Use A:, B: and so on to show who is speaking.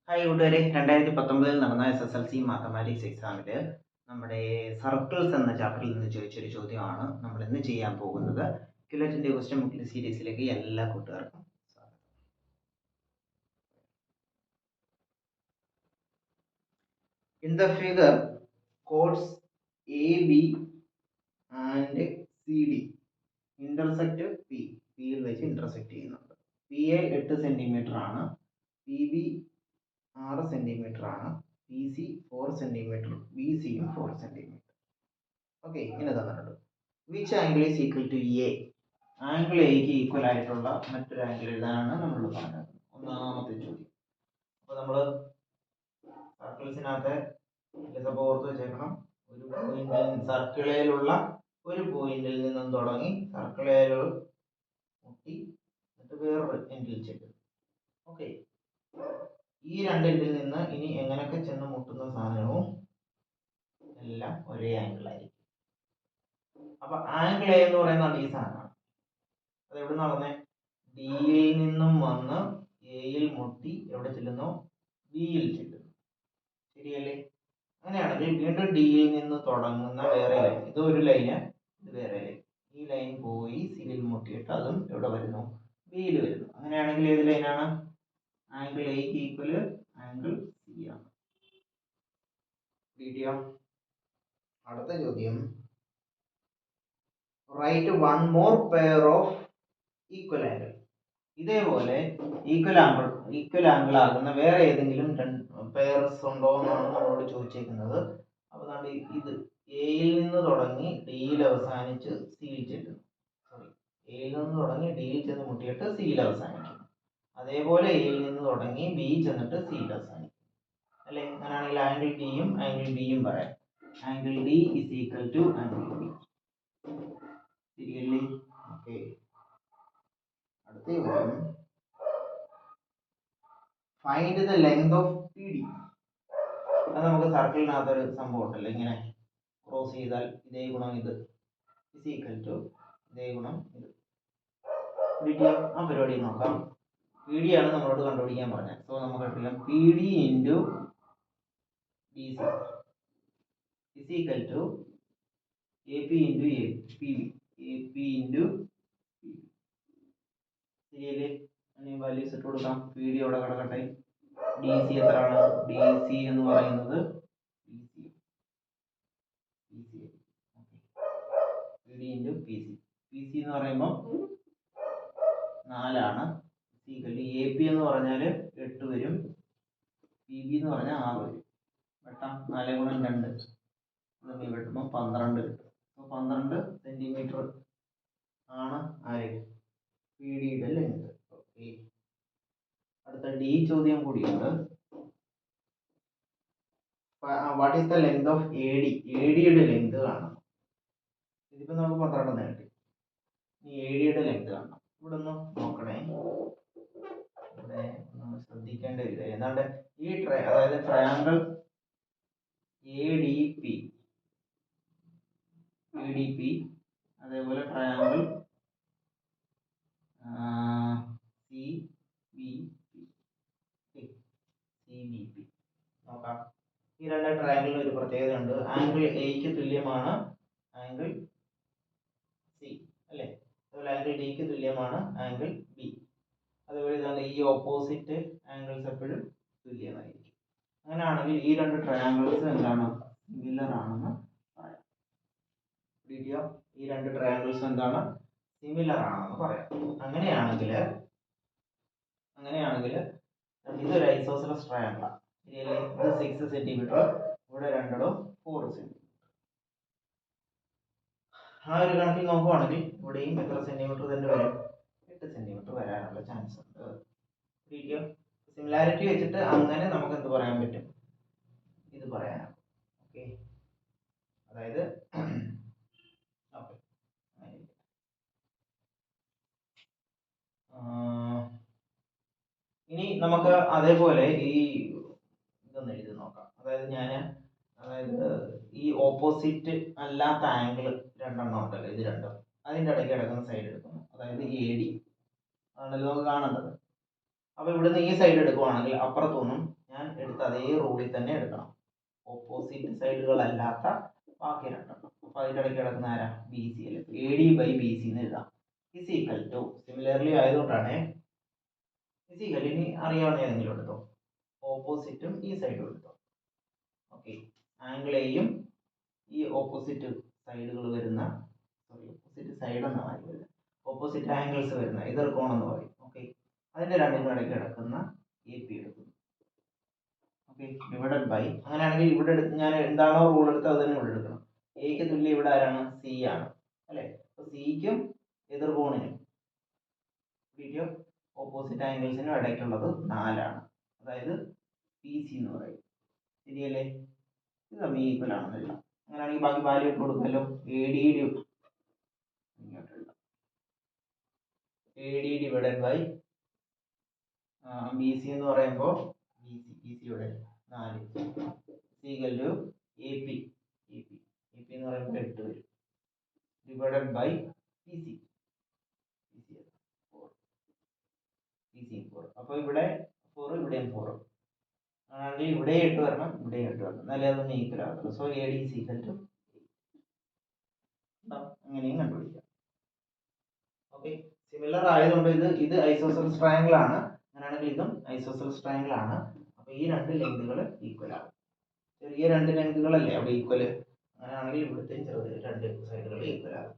A: Hi കൂട്ടുകാരെ, 2019 നടന്ന SSLC mathematics എക്സാമിൽ നമ്മുടെ സർക്കിൾസ് എന്ന ചാപ്റ്ററിൽ നിന്ന് ചോദിച്ചൊരു ചോദ്യമാണ് നമ്മൾ ഇന്ന് ചെയ്യാൻ പോകുന്നത്. ക്യുലറ്റിൻ്റെ ക്വസ്റ്റ്യൻ ബുക്കിൽ സീരീസിലേക്ക് എല്ലാ കൂട്ടുകാർക്കും സ്വാഗതം. In the figure chords AB and CD intersect പിയിൽ വെച്ച് ഇന്റർസെക്റ്റ് ചെയ്യുന്നുണ്ട്. PA 8 സെന്റിമീറ്റർ ആണ്, PB 6 സെന്റിമീറ്റർ ആണ്, PC 4 സെന്റിമീറ്റർ, BCയും 4 സെന്റിമീറ്റർ. ഓക്കെ, ഇങ്ങനെ തന്നിട്ടുണ്ട്. Which angle is equal to a? Angle എക്ക് ഈക്വൽ ആയിട്ടുള്ള മറ്റൊരു ആംഗിൾ എഴുതാനാണ് നമ്മൾ പറഞ്ഞത്. ഒന്നാമത്തെ ചോദ്യം. അപ്പോൾ നമ്മൾ സർക്കിൾസിനകത്ത് ഓർത്ത് വെച്ചേക്കണം, ഒരു പോയിന്റിൽ സർക്കിളിലുള്ള ഒരു പോയിന്റിൽ നിന്നും തുടങ്ങി സർക്കിളിൽ മുട്ടി എന്നിട്ട് വേറൊരു എൻഡിൽ ചെല്ലും. ഓക്കെ, ഈ രണ്ടെൻഡിൽ നിന്ന് ഇനി എങ്ങനെയൊക്കെ ചെന്ന് മുട്ടുന്ന സാധനവും എല്ലാം ഒരേ ആംഗിൾ ആയിരിക്കും. അപ്പൊ ആംഗിൾ എ എന്ന് പറയുന്നത് ഈ സാധനമാണ്. അത് എവിടെ നിന്ന് പറഞ്ഞേ? ഡിയിൽ നിന്നും വന്ന് എയിൽ മുട്ടി എവിടെ ചെല്ലുന്നു? ബിയിൽ ചെല്ലുന്നു. ശരിയല്ലേ? അങ്ങനെയാണെങ്കിൽ വീണ്ടും ഡിയിൽ നിന്ന് തുടങ്ങുന്ന വേറെ ലൈൻ, ഇത് ഒരു ലൈന്, ഇത് വേറെ ലൈൻ. ഈ ലൈൻ പോയി സിയിൽ മുട്ടിയിട്ട് അതും എവിടെ വരുന്നു? ബിയിൽ വരുന്നു. അങ്ങനെയാണെങ്കിൽ ഏത് ലൈനാണ്? ആംഗിൾ എക്ക് ഈക്വൽ ആംഗിൾ സി ആണ്. വീഡിയോ. അടുത്ത ചോദ്യം, right one more pair of equal angle. ഇതേപോലെ ഈക്വൽ ആംഗിൾ ആകുന്ന വേറെ ഏതെങ്കിലും പെയർസ് ഉണ്ടോ എന്നാണ് നമ്മളോട് ചോദിച്ചേക്കുന്നത്. അപ്പൊ നമ്മൾ ഇത് എയിൽ നിന്ന് തുടങ്ങി ഡിയിൽ അവസാനിച്ച് സിയിൽ ചെല്ലുന്നു. എയിൽ നിന്ന് തുടങ്ങി ഡിയിൽ ചെന്ന് മുട്ടിയിട്ട് സിയിൽ അവസാനിക്കും. അതേപോലെ എയിൽ നിന്ന് തുടങ്ങി ബി ചെന്നിട്ട് സിയിൽ അവസാനിക്കും. അല്ലെ? അങ്ങനെയാണെങ്കിൽ ആംഗിൾ ഡിയും ആംഗിൾ ബിയും പറയാം. Angle d is equal to angle b. ശരിയല്ലേ? ഓക്കെ. അടുത്ത ചോദ്യം, find the length of PD. അത് നമുക്ക് സർക്കിളിനകത്തൊരു സംഭവം ഉണ്ടല്ലോ, ഇങ്ങനെ ക്രോസ് ചെയ്താൽ ഇതേ ഗുണം ഇത് ഇസ് ഈക്വൽ ടു ഇതേ ഗുണം ഇത്. ആ പരിപാടി നോക്കാം. PD ആണ് നമ്മളോട് കണ്ടുപിടിക്കാൻ പറഞ്ഞത്. സോ നമുക്ക് എടുക്കാം PD into DC is equal to AP into PB, AP into PB. ശരിയല്ലേ? അതിന് വാല്യൂസ് ഇട്ട് കൊടുക്കാം. PD അവിടെ കിടക്കട്ടെ. DC എത്രയാണ്? DC എന്ന് പറയുന്നത് PD ഇൻറ്റു PC. PC എന്ന് പറയുമ്പോൾ 4 ആണ്. AP എന്ന് പറഞ്ഞാൽ 8 വരും, PB എന്ന് പറഞ്ഞാൽ 6 വരും. വെട്ടാം. 4 ഗുണം 2 തമ്മിൽ വെട്ടുമ്പോൾ 12 കിട്ടും. അപ്പോൾ 12 സെന്റിമീറ്റർ ആണ് ആര്? PDയുടെ ലെങ്ത്. ഓക്കെ. അടുത്ത ഡി ചോദ്യം കൂടിയുണ്ട്. What is the length of AD? ADയുടെ ലെങ്ത് കാണണം. ഇതിപ്പോ നമുക്ക് 12 കിട്ടി. ഇനി ADയുടെ ലെങ്ത് കാണണം. ഇവിടെ ഒന്ന് നോക്കണേ. ഇവിടെ ഒന്ന് ശ്രദ്ധിക്കേണ്ട ഒരു കാര്യം എന്താണ്, ഈ അതായത് ട്രയാങ്കിൾ ADP, അതേപോലെ ട്രയാങ്കിൾ CBP നോക്കാം. ഈ രണ്ട് ട്രയാങ്കിളിന് ഒരു പ്രത്യേകത ഉണ്ട്. ആംഗിൾ എക്ക് തുല്യമാണ് ആംഗിൾ സി, അല്ലേ? അതുപോലെ ആംഗിൾ ഡിക്ക് തുല്യമാണ് ആംഗിൾ ബി. അതുപോലെ ഇതാണ് ഈ ഓപ്പോസിറ്റ് ആംഗിൾസ് എപ്പോഴും തുല്യമായിരിക്കും. അങ്ങനെയാണെങ്കിൽ ഈ രണ്ട് ട്രയാങ്കിൾസ് എന്താണ്? സിമിലർ ആണെന്ന് പറയാം. വീഡിയോ. ഈ രണ്ട് ട്രയാങ്കിൾസ് എന്താണ്? സിമിലർ ആണെന്ന് പറയാം. അങ്ങനെയാണെങ്കിൽ ഇതൊരു ഐസോസെലസ് ട്രയാങ്കിളാണ്. ഇത് 6 സെന്റിമീറ്റർ, ഇവിടെ രണ്ടിടം 4 സെന്റിമീറ്റർ. ആ ഒരു കണക്കിൽ നോക്കുവാണെങ്കിൽ ഇവിടെയും എത്ര സെന്റിമീറ്റർ തന്നെ വരും? 8 സെന്റിമീറ്റർ വരാനുള്ള ചാൻസ് ഉണ്ട്. വീഡിയോ. സിമിലാരിറ്റി വെച്ചിട്ട് അങ്ങനെ നമുക്ക് എന്ത് പറയാൻ പറ്റും? ഇത് പറയാനാണ്. ഓക്കെ, അതായത് ഇനി നമുക്ക് അതേപോലെ ഈ ഇതൊന്ന് എഴുതി നോക്കാം. അതായത് ഈ ഓപ്പോസിറ്റ് അല്ലാത്ത ആംഗിൾ രണ്ടെണ്ണം ഉണ്ടല്ലോ, ഇത് രണ്ടും അതിൻ്റെ ഇടയ്ക്ക് കിടക്കുന്ന സൈഡ് എടുക്കുന്നു. അതായത് AD ആണല്ലോ നമുക്ക് കാണേണ്ടത്. അപ്പൊ ഇവിടുന്ന് ഈ സൈഡ് എടുക്കുവാണെങ്കിൽ അപ്പുറത്തുനിന്നും ഞാൻ എടുത്ത അതേ റൂളിൽ തന്നെ എടുക്കണം. ഓപ്പോസിറ്റ് സൈഡുകളല്ലാത്ത ബാക്കി രണ്ടെണ്ണം. അപ്പോൾ അതിൻ്റെ ഇടയ്ക്ക് കിടക്കുന്ന ആരാ? ബി സി അല്ലേ. A d by B C എന്ന് എഴുതാം. ഇസ് ഈക്വൽ ടു, സിമിലർലി ആയതുകൊണ്ടാണ് ഇസ് ഈക്വൽ, ഇനി അറിയാവുന്ന ഏതെങ്കിലും എടുത്തോ, ഓപ്പോസിറ്റും ഈ സൈഡും എടുത്തോ. ഓക്കെ, ആംഗിൾ എയും ഈ ഓപ്പോസിറ്റ് സൈഡുകൾ വരുന്ന, സോറി ഓപ്പോസിറ്റ് സൈഡ് എന്നാണ് വരുന്നത്, ഓപ്പോസിറ്റ് ആംഗിൾസ് വരുന്ന എതിർകോണം എന്ന് പറയും. ഓക്കെ, അതിൻ്റെ രണ്ടിനും ഇടയ്ക്ക് കിടക്കുന്ന എ പി എടുക്കുന്നു. ഓക്കെ, ഡിവൈഡഡ് ബൈ, അങ്ങനെയാണെങ്കിൽ ഇവിടെ ഞാൻ എന്താണോ റൂൾ എടുത്തത് അത് തന്നെ ഇവിടെ എടുക്കണം. എക്ക് തുല്യം ഇവിടെ ആരാണ്? സി ആണ് അല്ലേ. അപ്പോൾ സിക്കും എതിർകോണിനും ഓപ്പോസിറ്റ് ആംഗിൾസിനും ഇടയ്ക്കുള്ളത് 4ആണ്. അതായത് പി സി എന്ന് പറയും. ശരിയല്ലേ? ഇത് തമ്മിൽ ഈക്വൽ ആണെന്ന് എഴുതാം. അങ്ങനെയാണെങ്കിൽ ബാക്കി വാല്യൂ ഇട്ട് കൊടുക്കല്ലോ. A D divided by B C എന്ന് പറയുമ്പോൾ ബി സി ഇവിടെ 4 ഈക്വൽ ടു എ പി എന്ന് പറയുമ്പോൾ 8 വരും. Divided by p c 4. അപ്പോൾ ഇവിടെ 4, ഇവിടെയും 4 ആണെങ്കിൽ ഇവിടെ 8 വരണം, ഇവിടെ 8 വരണം, എന്നാലേ അതൊന്ന് ഈക്വൽ ആകത്തുള്ളൂ. So A D is equal to, അങ്ങനെയും കണ്ടുപിടിക്കാം. ഓക്കെ, സിമിലർ ആയതുകൊണ്ട് ഇത് ഐസോസെൽസ് ട്രയാങ്കിൾ ആണ്. അങ്ങനെയാണെങ്കിൽ ഇതും ഐസോസെൽസ് ട്രയാങ്കിൾ ആണ്. അപ്പോൾ ഈ രണ്ട് ലെങ്തുകൾ ഈക്വൽ ആകും. ചെറിയ രണ്ട് ലെങ്തുകളല്ലേ അവിടെ ഈക്വൽ. അങ്ങനെയാണെങ്കിൽ ഇവിടുത്തെ ചെറിയ രണ്ട് സൈഡുകൾ ഈക്വൽ ആകും.